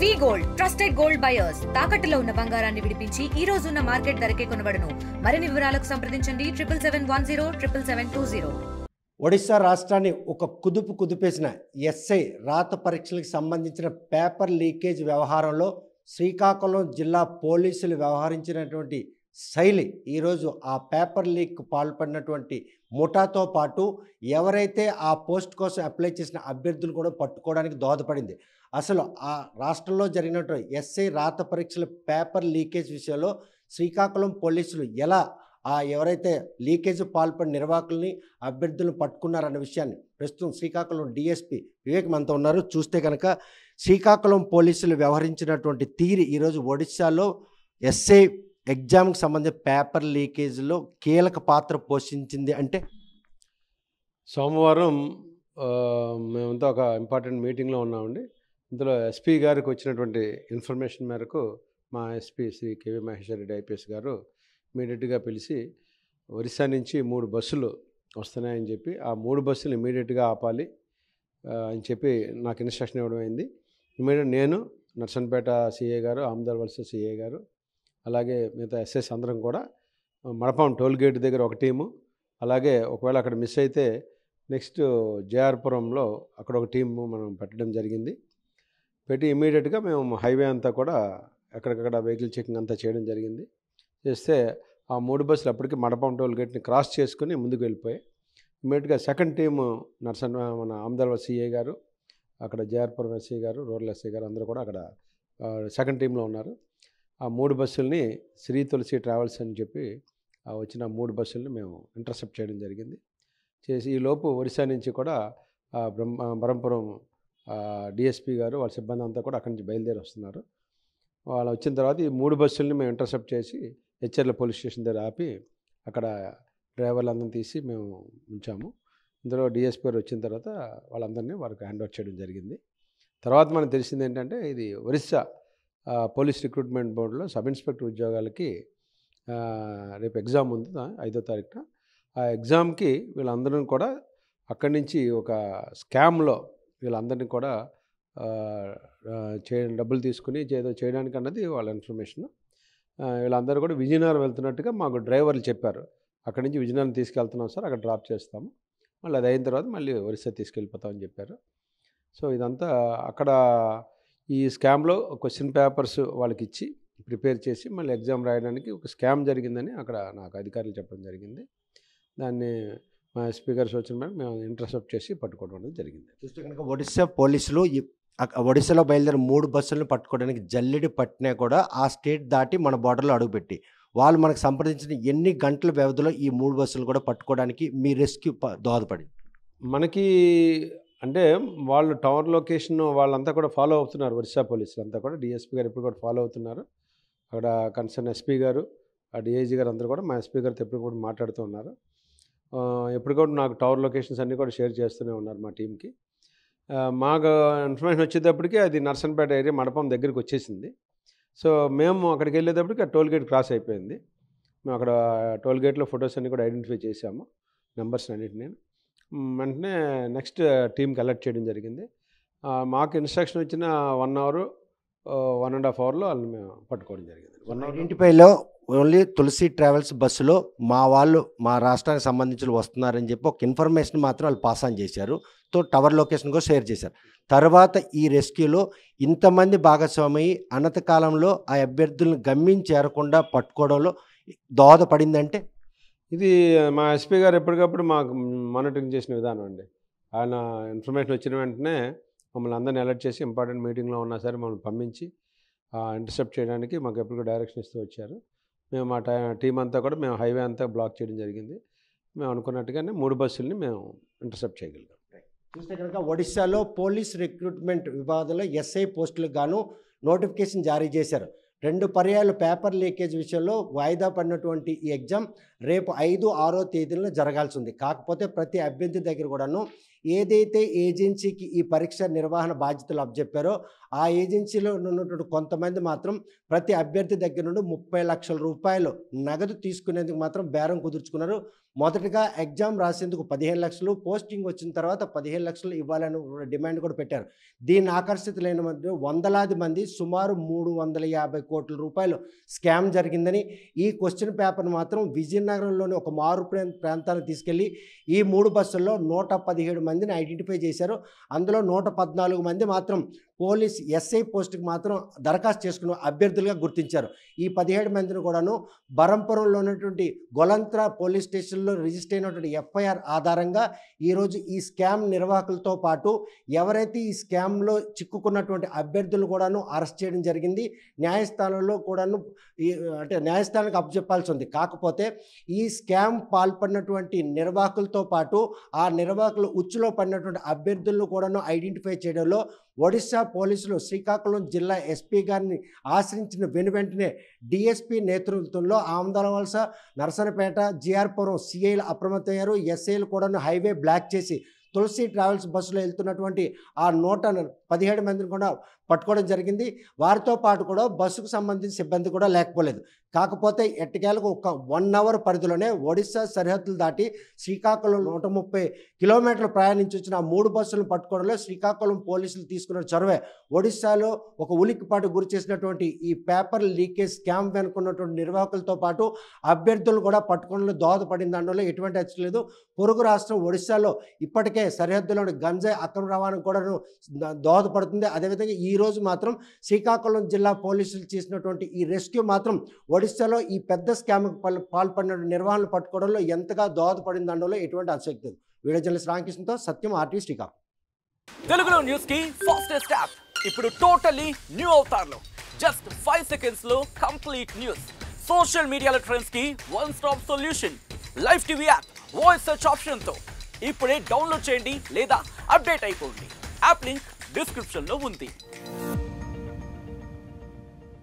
వి gold trusted gold buyers తాకట్టులో ఉన్న బంగారాన్ని విడిపించి ఈ రోజు ఉన్న మార్కెట్ ధరకే కొనబడును. మరిన్ని వివరాలకు సంప్రదించండి 7771077720. ఒడిశా రాష్ట్రాన్ని ఒక కుదిపేసిన ఎస్ఐ రాత పరీక్షలకు సంబంధించిన పేపర్ లీకేజ్ వ్యవహారంలో శ్రీకాకుళం జిల్లా పోలీసులు వ్యవహరించినటువంటి శైలి ఈరోజు ఆ పేపర్ లీక్ పాల్పడినటువంటి ముఠాతో పాటు ఎవరైతే ఆ పోస్ట్ కోసం అప్లై చేసిన అభ్యర్థులు కూడా పట్టుకోవడానికి దోహదపడింది. అసలు ఆ రాష్ట్రంలో జరిగినటువంటి ఎస్ఐ రాత పరీక్షల పేపర్ లీకేజ్ విషయంలో శ్రీకాకుళం పోలీసులు ఎలా ఎవరైతే లీకేజ్ పాల్పడిన నిర్వాహకుల్ని అభ్యర్థులను పట్టుకున్నారన్న విషయాన్ని ప్రస్తుతం శ్రీకాకుళం డిఎస్పీ వివేక్ మనతో ఉన్నారు. చూస్తే కనుక శ్రీకాకుళం పోలీసులు వ్యవహరించినటువంటి తీరు ఈరోజు ఒడిశాలో ఎస్ఐ ఎగ్జామ్కి సంబంధించిన పేపర్ లీకేజ్లో కీలక పాత్ర పోషించింది. అంటే సోమవారం మేమంతా ఒక ఇంపార్టెంట్ మీటింగ్లో ఉన్నామండి. ఇందులో ఎస్పీ గారికి వచ్చినటువంటి ఇన్ఫర్మేషన్ మేరకు మా ఎస్పీ శ్రీ కేవీ మహేశ్వర్ రెడ్డి ఐపీఎస్ గారు ఇమీడియట్గా పిలిచి ఒరిస్సా నుంచి 3 బస్సులు వస్తున్నాయని చెప్పి ఆ 3 బస్సులు ఇమీడియట్గా ఆపాలి అని చెప్పి నాకు ఇన్స్ట్రక్షన్ ఇవ్వడం అయింది. ఇమీడియట్ నేను నర్సన్పేట సిఏ గారు, ఆమ్దార్ వలస సిఏ గారు, అలాగే మిగతా ఎస్ఎస్ అందరం కూడా మడపం టోల్ గేట్ దగ్గర ఒక టీము, అలాగే ఒకవేళ అక్కడ మిస్ అయితే నెక్స్ట్ జేఆర్పురంలో అక్కడ ఒక టీము మనం పెట్టడం జరిగింది. పెట్టి ఇమీడియట్గా మేము హైవే అంతా కూడా ఎక్కడికక్కడ వెహికల్ చెకింగ్ అంతా చేయడం జరిగింది. చేస్తే ఆ 3 బస్సులు అప్పటికి మడపం టోల్ గేట్ని క్రాస్ చేసుకుని ముందుకు వెళ్ళిపోయాయి. ఇమీడియట్గా సెకండ్ టీము మన ఆమ్దార్ సిఏ గారు, అక్కడ జేఆర్పురం ఎస్సీ గారు, రూరల్ ఎస్సీ గారు అందరూ కూడా అక్కడ సెకండ్ టీంలో ఉన్నారు. ఆ 3 బస్సుల్ని శ్రీ తులసి ట్రావెల్స్ అని చెప్పి వచ్చిన 3 బస్సుల్ని మేము ఇంటర్సెప్ట్ చేయడం జరిగింది. చేసి ఈలోపు ఒరిస్సా నుంచి కూడా బ్రహ్మపురం డిఎస్పీ గారు వాళ్ళ సిబ్బంది అంతా కూడా అక్కడి నుంచి బయలుదేరి వస్తున్నారు. వాళ్ళు వచ్చిన తర్వాత ఈ 3 బస్సుల్ని మేము ఇంటర్సెప్ట్ చేసి హెచ్ఆర్ల పోలీస్ స్టేషన్ దగ్గర ఆపి అక్కడ డ్రైవర్లందరినీ తీసి మేము ఉంచాము. ఇందులో డిఎస్పీ గారు వచ్చిన తర్వాత వాళ్ళందరినీ వారికి హ్యాండ్ ఓవర్ చేయడం జరిగింది. తర్వాత మనకు తెలిసింది ఏంటంటే ఇది ఒరిస్సా పోలీస్ రిక్రూట్మెంట్ బోర్డులో సబ్ ఇన్స్పెక్టర్ ఉద్యోగాలకి రేపు ఎగ్జామ్ ఉంది 5వ తారీఖున. ఆ ఎగ్జామ్కి వీళ్ళందరూ కూడా అక్కడి నుంచి ఒక స్కామ్లో వీళ్ళందరినీ కూడా డబ్బులు తీసుకుని ఏదో చేయడానికి అన్నది వాళ్ళ ఇన్ఫర్మేషన్. వీళ్ళందరూ కూడా విజయనగరం వెళ్తున్నట్టుగా మాకు డ్రైవర్లు చెప్పారు. అక్కడి నుంచి విజయనగరం తీసుకెళ్తున్నాం సార్, అక్కడ డ్రాప్ చేస్తాము, మళ్ళీ అది అయిన తర్వాత మళ్ళీ ఒరిస్సా తీసుకెళ్ళిపోతామని చెప్పారు. సో ఇదంతా అక్కడ ఈ స్కామ్లో క్వశ్చన్ పేపర్స్ వాళ్ళకి ఇచ్చి ప్రిపేర్ చేసి మళ్ళీ ఎగ్జామ్ రాయడానికి ఒక స్కామ్ జరిగిందని అక్కడ నాకు అధికారులు చెప్పడం జరిగింది. దాన్ని మా ఎస్పీ గారి సూచన మేరకు మేము ఇంటర్సెప్ట్ చేసి పట్టుకోవడం అనేది జరిగింది. చూస్తే కనుక ఒడిశా పోలీసులు ఒడిశాలో బయలుదేరి 3 బస్సులను పట్టుకోవడానికి జల్లెడి పట్టినా కూడా ఆ స్టేట్ దాటి మన బార్డర్లో అడుగుపెట్టి వాళ్ళు మనకు సంప్రదించిన ఎన్ని గంటల వ్యవధిలో ఈ 3 బస్సులు కూడా పట్టుకోవడానికి మీ రెస్క్యూ దోహదపడింది? మనకి అంటే వాళ్ళు టవర్ లొకేషన్ వాళ్ళంతా కూడా ఫాలో అవుతున్నారు. ఒరిస్సా పోలీసులు అంతా కూడా డిఎస్పీ గారు ఎప్పుడు కూడా ఫాలో అవుతున్నారు. అక్కడ కన్సర్న్ ఎస్పీ గారు, ఆ డిఐజీ గారు అందరూ కూడా మా ఎస్పీ గారితో ఎప్పుడు కూడా మాట్లాడుతూ ఉన్నారు. ఎప్పుడు కూడా నాకు టవర్ లొకేషన్స్ అన్నీ కూడా షేర్ చేస్తూనే ఉన్నారు మా టీంకి. మాకు ఇన్ఫర్మేషన్ వచ్చేటప్పటికి అది నర్సన్పేట ఏరియా మడపం దగ్గరికి వచ్చేసింది. సో మేము అక్కడికి వెళ్ళేటప్పటికి ఆ టోల్ గేట్ క్రాస్ అయిపోయింది. మేము అక్కడ టోల్ గేట్లో ఫొటోస్ అన్నీ కూడా ఐడెంటిఫై చేసాము, నెంబర్స్ అన్నిటిని. వెంటనే నెక్స్ట్ టీంకి అలర్ట్ చేయడం జరిగింది. మాకు ఇన్స్ట్రక్షన్ వచ్చిన 1 అవర్ 1.5 అవర్లో వాళ్ళని మేము పట్టుకోవడం జరిగింది. 1 అవర్ ఇంటిపైలో ఓన్లీ తులసి ట్రావెల్స్ బస్సులో మా వాళ్ళు మా రాష్ట్రానికి సంబంధించిన వస్తున్నారని చెప్పి ఒక ఇన్ఫర్మేషన్ మాత్రం వాళ్ళు పాస్ ఆన్ చేశారు. టవర్ లొకేషన్ కూడా షేర్ చేశారు. తర్వాత ఈ రెస్క్యూలో ఇంతమంది భాగస్వామి అనంత కాలంలో ఆ అభ్యర్థులను గమ్యం చేరకుండా పట్టుకోవడంలో దోహదపడిందంటే ఇది మా ఎస్పీ గారు ఎప్పటికప్పుడు మాకు మానిటరింగ్ చేసిన విధానం అండి. ఆయన ఇన్ఫర్మేషన్ వచ్చిన వెంటనే మమ్మల్ని అందరినీ అలర్ట్ చేసి ఇంపార్టెంట్ మీటింగ్లో ఉన్నా సరే మమ్మల్ని పంపించి ఇంటర్సెప్ట్ చేయడానికి మాకు ఎప్పుడు డైరెక్షన్ ఇస్తూ వచ్చారు. మేము మా టీం అంతా కూడా మేము హైవే అంతా బ్లాక్ చేయడం జరిగింది. మేము అనుకున్నట్టుగానే 3 బస్సుల్ని మేము ఇంటర్సెప్ట్ చేయగలిగాం. చూస్తే కనుక ఒడిశాలో పోలీస్ రిక్రూట్మెంట్ విభాగంలో ఎస్ఐ పోస్టులకు గాను నోటిఫికేషన్ జారీ చేశారు. 2 పర్యాయాలు పేపర్ లీకేజ్ విషయంలో వాయిదా పడినటువంటి ఈ ఎగ్జామ్ రేపు 5, 6 తేదీల్లో జరగాల్సి ఉంది. కాకపోతే ప్రతి అభ్యర్థి దగ్గర కూడాను ఏదైతే ఏజెన్సీకి ఈ పరీక్ష నిర్వహణ బాధ్యతలు అప్పచెప్పారో ఆ ఏజెన్సీలో ఉన్నటువంటి కొంతమంది మాత్రం ప్రతి అభ్యర్థి దగ్గర నుండి 30 లక్షల రూపాయలు నగదు తీసుకునేందుకు మాత్రం బేరం కుదుర్చుకున్నారు. మొదటగా ఎగ్జామ్ రాసేందుకు 15 లక్షలు, పోస్టింగ్ వచ్చిన తర్వాత 15 లక్షలు ఇవ్వాలని డిమాండ్ కూడా పెట్టారు. దీన్ని ఆకర్షితులైన మధ్య వందలాది మంది సుమారు 350 కోట్ల రూపాయలు స్కామ్ జరిగిందని, ఈ క్వశ్చన్ పేపర్ను మాత్రం విజయనగరంలోని ఒక మారు ప్రాంతానికి తీసుకెళ్లి ఈ 3 బస్సుల్లో 117 మందిని ఐడెంటిఫై చేశారు. అందులో 114 మంది మాత్రం పోలీస్ ఎస్ఐ పోస్టుకి మాత్రం దరఖాస్తు చేసుకున్న అభ్యర్థులుగా గుర్తించారు. ఈ 17 మందిని కూడాను బరంపురంలో ఉన్నటువంటి గొలంత్రా పోలీస్ స్టేషన్లో రిజిస్టర్ అయినటువంటి ఎఫ్ఐఆర్ ఆధారంగా ఈరోజు ఈ స్కామ్ నిర్వాహకులతో పాటు ఎవరైతే ఈ స్కామ్లో చిక్కుకున్నటువంటి అభ్యర్థులు కూడాను అరెస్ట్ చేయడం జరిగింది. న్యాయస్థానంలో కూడాను న్యాయస్థానానికి అప్పచెప్పాల్సి ఉంది. కాకపోతే ఈ స్కామ్ పాల్పడినటువంటి నిర్వాహకులతో పాటు ఆ నిర్వాహకులు ఉచ్చులో పడినటువంటి అభ్యర్థులను కూడాను ఐడెంటిఫై చేయడంలో ఒడిశా పోలీసులు శ్రీకాకుళం జిల్లా ఎస్పీ గారిని ఆశ్రయించిన వెనువెంటనే డిఎస్పీ నేతృత్వంలో ఆమదాలవలస, నరసనపేట, జిఆర్పురం సిఐలు అప్రమత్తమయ్యారు. ఎస్ఐలు కూడా హైవే బ్లాక్ చేసి తులసి ట్రావెల్స్ బస్సులో వెళ్తున్నటువంటి ఆ 117 మందిని కూడా పట్టుకోవడం జరిగింది. వారితో పాటు కూడా బస్సుకు సంబంధించిన సిబ్బంది కూడా లేకపోలేదు. కాకపోతే ఎట్టకేలకు ఒక 1 అవర్ పరిధిలోనే ఒడిశా సరిహద్దులు దాటి శ్రీకాకుళం 130 కిలోమీటర్లు ప్రయాణించి వచ్చిన ఆ 3 బస్సులను పట్టుకోవడంలో శ్రీకాకుళం పోలీసులు తీసుకున్న చొరవే ఒడిశాలో ఒక ఉలిక్కిపాటు గురి చేసినటువంటి ఈ పేపర్ లీకేజ్ స్కామ్ వెనుకున్నటువంటి నిర్వాహకులతో పాటు అభ్యర్థులు కూడా పట్టుకోవడంలో దోహదపడిన దాంట్లో ఎటువంటి అచ్చ లేదు. పొరుగు రాష్ట్రం ఒడిశాలో ఇప్పటికే సరిహద్దులోని గంజాయి అక్రమ రవాణా కూడా దోహదపడుతుంది. అదేవిధంగా ఈ రోజు మాత్రం శ్రీకాకుళం జిల్లా పోలీసులు చేసినటువంటి ఈ రెస్క్యూ మాత్రం ఒడిశాలో ఈ పెద్ద స్కామ్కు పాల్పడిన నిర్వహణలు పట్టుకోవడంలో ఎంతగా దోహదపడిన దాంట్లో ఎటువంటి ఆసక్తి లేదు. వీడియో జర్నలిస్ట్ రామకృష్ణతో సత్యం, ఆర్టీవీ శ్రీకాకుళం. తెలుగులో న్యూస్ కి ఫాస్టెస్ట్ యాప్ ఇప్పుడు టోటల్లీ న్యూ అవతార్లో జస్ట్ 5 సెకండ్స్ లో కంప్లీట్ న్యూస్. సోషల్ మీడియాలో ట్రెండ్స్ కి one stop solution. Live TV app voice search option తో ఇప్పుడే డౌన్లోడ్ చేయండి లేదా అప్డేట్ అయిపోండి. యాప్ లింక్ డిస్క్రిప్షన్ లో ఉంది.